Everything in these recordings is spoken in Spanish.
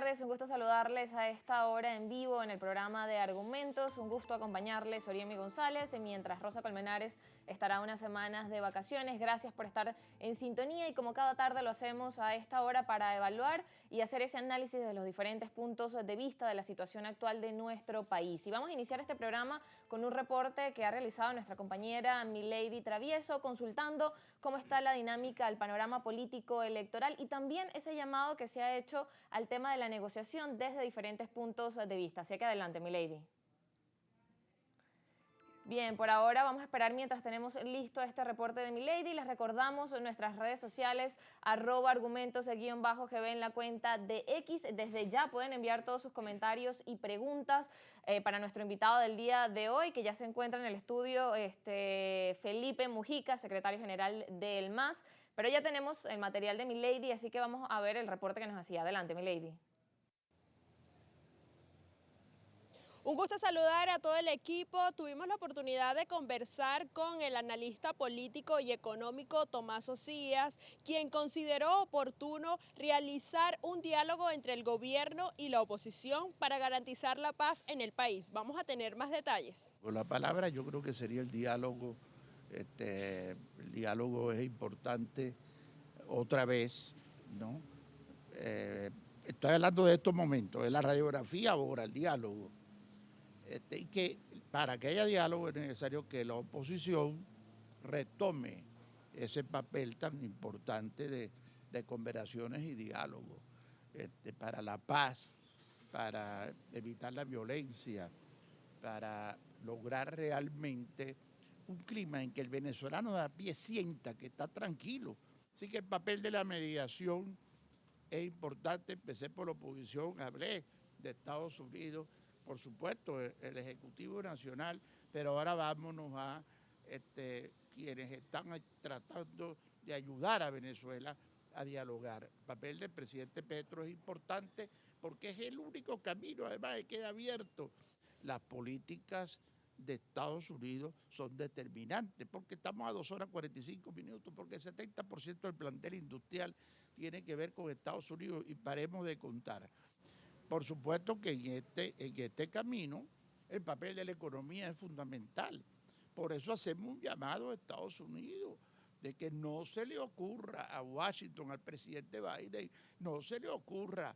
tardes, un gusto saludarles a esta hora en vivo en el programa de Argumentos. Un gusto acompañarles, Oriemi González, mientras Rosa Colmenares estará unas semanas de vacaciones. Gracias por estar en sintonía y como cada tarde lo hacemos a esta hora para evaluar y hacer ese análisis de los diferentes puntos de vista de la situación actual de nuestro país. Y vamos a iniciar este programa con un reporte que ha realizado nuestra compañera Milady Travieso, consultando cómo está la dinámica, el panorama político electoral y también ese llamado que se ha hecho al tema de la negociación desde diferentes puntos de vista. Así que adelante, Milady. Bien, por ahora vamos a esperar mientras tenemos listo este reporte de Milady. Les recordamos en nuestras redes sociales, @argumentos_GB en la cuenta de X. Desde ya pueden enviar todos sus comentarios y preguntas para nuestro invitado del día de hoy, que ya se encuentra en el estudio, Felipe Mujica, secretario general del MAS. Pero ya tenemos el material de Milady, así que vamos a ver el reporte que nos hacía. Adelante, Milady. Un gusto saludar a todo el equipo. Tuvimos la oportunidad de conversar con el analista político y económico Tomás Osías, quien consideró oportuno realizar un diálogo entre el gobierno y la oposición para garantizar la paz en el país. Vamos a tener más detalles. Por la palabra yo creo que sería el diálogo. El diálogo es importante otra vez, ¿no? Estoy hablando de estos momentos, de la radiografía ahora, el diálogo. Y que para que haya diálogo es necesario que la oposición retome ese papel tan importante de conversaciones y diálogo para la paz, para evitar la violencia, para lograr realmente un clima en que el venezolano de a pie sienta que está tranquilo. Así que el papel de la mediación es importante. Empecé por la oposición, hablé de Estados Unidos, por supuesto, el Ejecutivo Nacional, pero ahora vámonos a quienes están tratando de ayudar a Venezuela a dialogar. El papel del presidente Petro es importante porque es el único camino, además, que queda abierto. Las políticas de Estados Unidos son determinantes, porque estamos a 2 horas 45 minutos, porque el 70% del plantel industrial tiene que ver con Estados Unidos y paremos de contar. Por supuesto que en este camino el papel de la economía es fundamental. Por eso hacemos un llamado a Estados Unidos de que no se le ocurra a Washington, al presidente Biden, no se le ocurra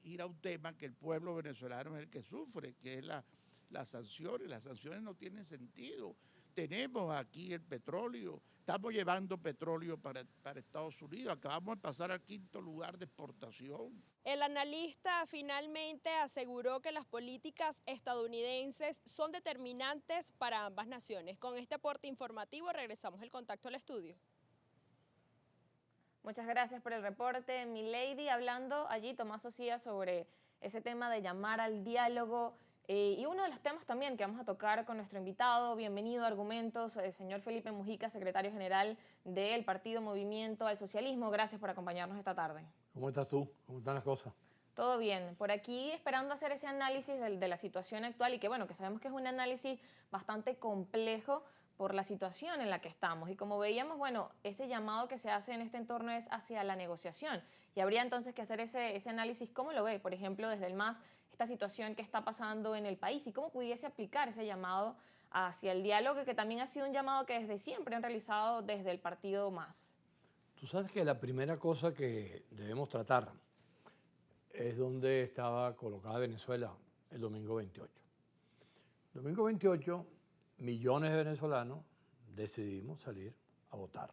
ir a un tema que el pueblo venezolano es el que sufre, que es las sanciones. Las sanciones no tienen sentido. Tenemos aquí el petróleo, estamos llevando petróleo para Estados Unidos, acabamos de pasar al 5º lugar de exportación. El analista finalmente aseguró que las políticas estadounidenses son determinantes para ambas naciones. Con este aporte informativo regresamos el contacto al estudio. Muchas gracias por el reporte, Milady. Hablando allí, Tomás Osías, sobre ese tema de llamar al diálogo y uno de los temas también que vamos a tocar con nuestro invitado. Bienvenido a Argumentos, señor Felipe Mujica, secretario general del Partido Movimiento al Socialismo. Gracias por acompañarnos esta tarde. ¿Cómo estás tú? ¿Cómo están las cosas? Todo bien. Por aquí esperando hacer ese análisis de la situación actual y que bueno, que sabemos que es un análisis bastante complejo por la situación en la que estamos. Y como veíamos, bueno, ese llamado que se hace en este entorno es hacia la negociación. Y habría entonces que hacer ese análisis. ¿Cómo lo ve, por ejemplo, desde el MAS, esta situación que está pasando en el país y cómo pudiese aplicar ese llamado hacia el diálogo, que también ha sido un llamado que desde siempre han realizado desde el partido MAS? Tú sabes que la primera cosa que debemos tratar es donde estaba colocada Venezuela el domingo 28. El domingo 28, millones de venezolanos decidimos salir a votar.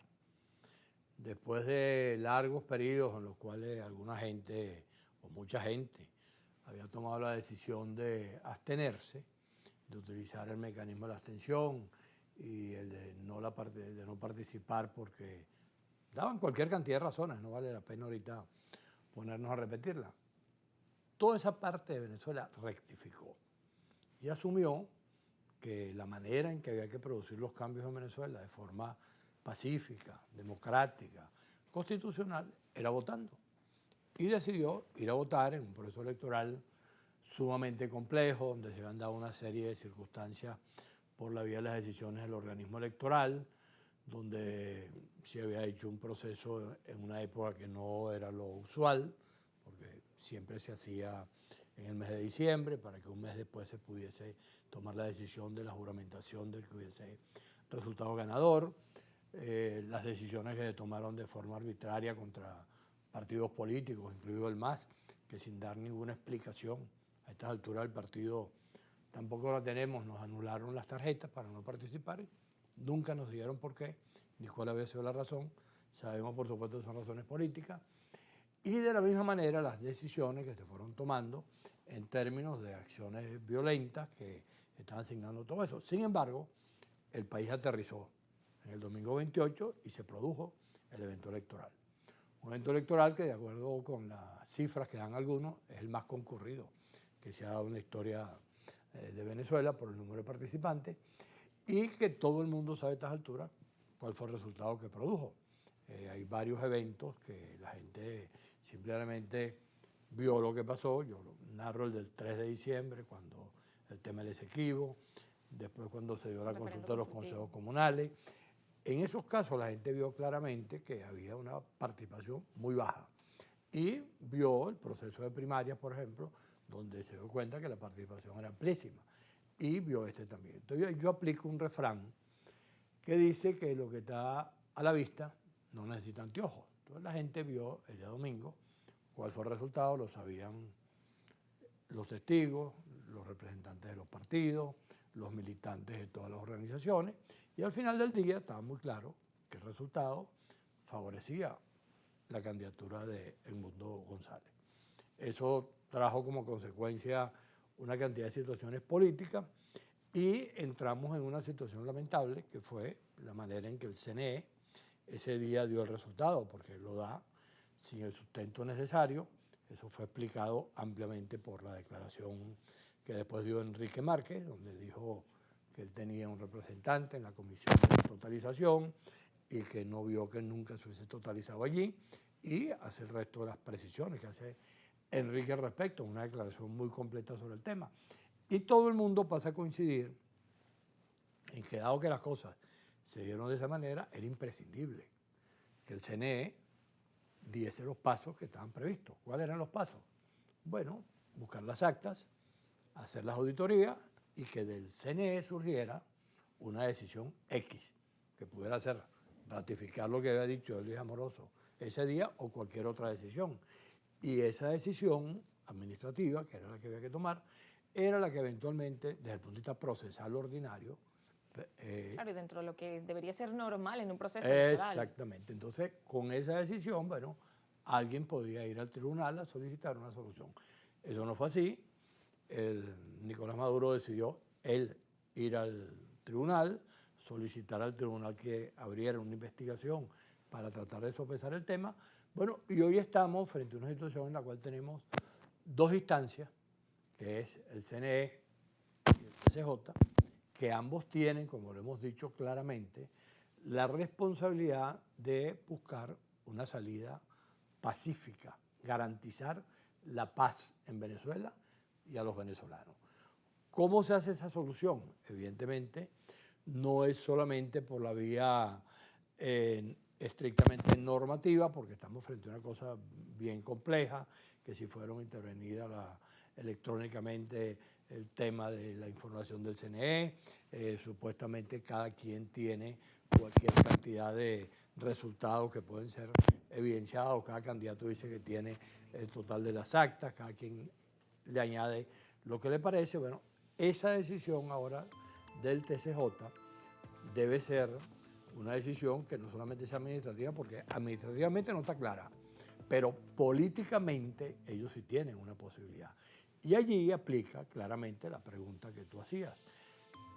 Después de largos periodos en los cuales alguna gente o mucha gente había tomado la decisión de abstenerse, de utilizar el mecanismo de la abstención y el de no participar porque daban cualquier cantidad de razones, no vale la pena ahorita ponernos a repetirla. Toda esa parte de Venezuela rectificó y asumió que la manera en que había que producir los cambios en Venezuela de forma pacífica, democrática, constitucional, era votando. Y decidió ir a votar en un proceso electoral sumamente complejo, donde se habían dado una serie de circunstancias por la vía de las decisiones del organismo electoral, donde se había hecho un proceso en una época que no era lo usual, porque siempre se hacía en el mes de diciembre para que un mes después se pudiese tomar la decisión de la juramentación del que hubiese resultado ganador. Las decisiones que se tomaron de forma arbitraria contra partidos políticos, incluido el MAS, que sin dar ninguna explicación, a estas alturas del partido tampoco la tenemos, nos anularon las tarjetas para no participar, nunca nos dijeron por qué, ni cuál había sido la razón, sabemos por supuesto que son razones políticas, y de la misma manera las decisiones que se fueron tomando en términos de acciones violentas que están asignando todo eso. Sin embargo, el país aterrizó en el domingo 28 y se produjo el evento electoral. Un evento electoral que, de acuerdo con las cifras que dan algunos, es el más concurrido que se ha dado en la historia de Venezuela por el número de participantes y que todo el mundo sabe a estas alturas cuál fue el resultado que produjo. Hay varios eventos que la gente simplemente vio lo que pasó. Yo narro el del 3 de diciembre, cuando el tema del Esequibo, después cuando se dio la consulta de los consejos comunales. En esos casos la gente vio claramente que había una participación muy baja y vio el proceso de primarias, por ejemplo, donde se dio cuenta que la participación era amplísima y vio este también. Entonces yo aplico un refrán que dice que lo que está a la vista no necesita anteojos. Entonces la gente vio el día domingo cuál fue el resultado, lo sabían los testigos, los representantes de los partidos, los militantes de todas las organizaciones, y al final del día estaba muy claro que el resultado favorecía la candidatura de Edmundo González. Eso trajo como consecuencia una cantidad de situaciones políticas y entramos en una situación lamentable que fue la manera en que el CNE ese día dio el resultado, porque lo da sin el sustento necesario. Eso fue explicado ampliamente por la declaración que después dio Enrique Márquez, donde dijo que él tenía un representante en la comisión de totalización y que no vio que nunca se hubiese totalizado allí, y hace el resto de las precisiones que hace Enrique al respecto, una declaración muy completa sobre el tema. Y todo el mundo pasa a coincidir en que, dado que las cosas se dieron de esa manera, era imprescindible que el CNE diese los pasos que estaban previstos. ¿Cuáles eran los pasos? Bueno, buscar las actas, hacer las auditorías y que del CNE surgiera una decisión X, que pudiera ser ratificar lo que había dicho Luis Amoroso ese día o cualquier otra decisión. Y esa decisión administrativa, que era la que había que tomar, era la que eventualmente, desde el punto de vista procesal ordinario, claro, y dentro de lo que debería ser normal en un proceso electoral. Exactamente. Entonces, con esa decisión, bueno, alguien podía ir al tribunal a solicitar una solución. Eso no fue así. Nicolás Maduro decidió él ir al tribunal, solicitar al tribunal que abriera una investigación para tratar de sopesar el tema. Bueno, y hoy estamos frente a una situación en la cual tenemos dos instancias, que es el CNE y el TCJ, que ambos tienen, como lo hemos dicho claramente, la responsabilidad de buscar una salida pacífica, garantizar la paz en Venezuela y a los venezolanos. ¿Cómo se hace esa solución? Evidentemente, no es solamente por la vía estrictamente normativa, porque estamos frente a una cosa bien compleja, que si fueron intervenidas electrónicamente el tema de la información del CNE, supuestamente cada quien tiene cualquier cantidad de resultados que pueden ser evidenciados, cada candidato dice que tiene el total de las actas, cada quien le añade lo que le parece. Bueno, esa decisión ahora del TCJ debe ser una decisión que no solamente sea administrativa, porque administrativamente no está clara, pero políticamente ellos sí tienen una posibilidad. Y allí aplica claramente la pregunta que tú hacías.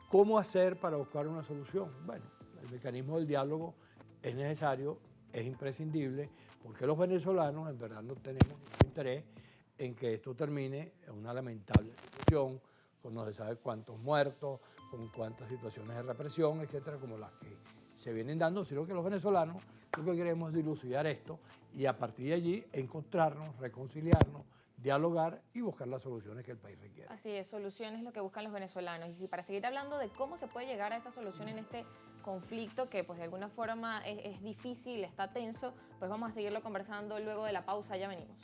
¿Cómo hacer para buscar una solución? Bueno, el mecanismo del diálogo es necesario, es imprescindible, porque los venezolanos en verdad no tenemos ningún interés en que esto termine en una lamentable situación, con no se sabe cuántos muertos, con cuántas situaciones de represión, etcétera, como las que se vienen dando, sino que los venezolanos lo que queremos es dilucidar esto y a partir de allí encontrarnos, reconciliarnos, dialogar y buscar las soluciones que el país requiere. Así es, soluciones lo que buscan los venezolanos. Y si para seguir hablando de cómo se puede llegar a esa solución en este conflicto que pues de alguna forma es difícil, está tenso, pues vamos a seguirlo conversando luego de la pausa, ya venimos.